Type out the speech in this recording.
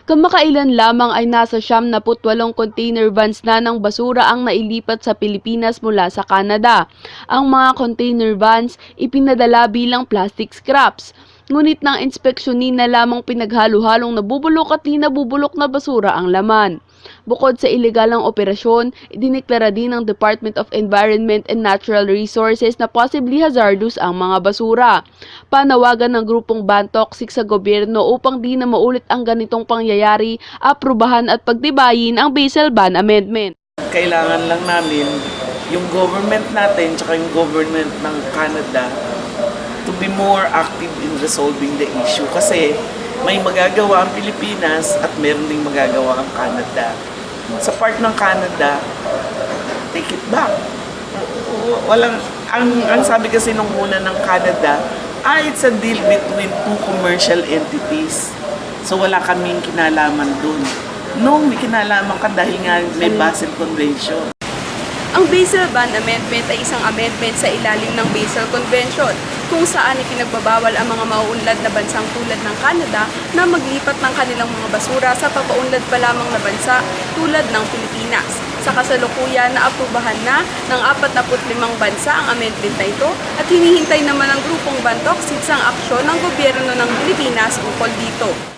Kamakailan lamang ay nasa 78 container vans na ng basura ang nailipat sa Pilipinas mula sa Canada. Ang mga container vans ipinadala bilang plastic scraps. Ngunit nang inspeksyonin na lamang pinaghalo-halong nabubulok at di nabubulok na basura ang laman. Bukod sa ilegalang operasyon, idineklara din ng Department of Environment and Natural Resources na possibly hazardous ang mga basura. Panawagan ng grupong Ban Toxic sa gobyerno upang di na maulit ang ganitong pangyayari, aprubahan at pagtibayin ang Basel Ban Amendment. Kailangan lang namin yung government natin tsaka yung government ng Canada to be more active in resolving the issue kasi may magagawa ang Pilipinas at meron ding magagawa ang Canada. Sa part ng Canada, take it back. Ang sabi kasi nung una ng Canada, it's a deal between two commercial entities. So wala kaming kinalaman dun. No, may kinalaman ka dahil nga may Basel Convention. Ang Basel Ban Amendment ay isang amendment sa ilalim ng Basel Convention kung saan ipinagbabawal ang mga mauunlad na bansang tulad ng Canada na maglipat ng kanilang mga basura sa papaunlad pa lamang na bansa tulad ng Pilipinas. Sa kasalukuyan, naaprubahan na ng 45 bansa ang amendment na ito at hinihintay naman ng grupong Ban Toxic ang aksyon ng gobyerno ng Pilipinas ukol dito.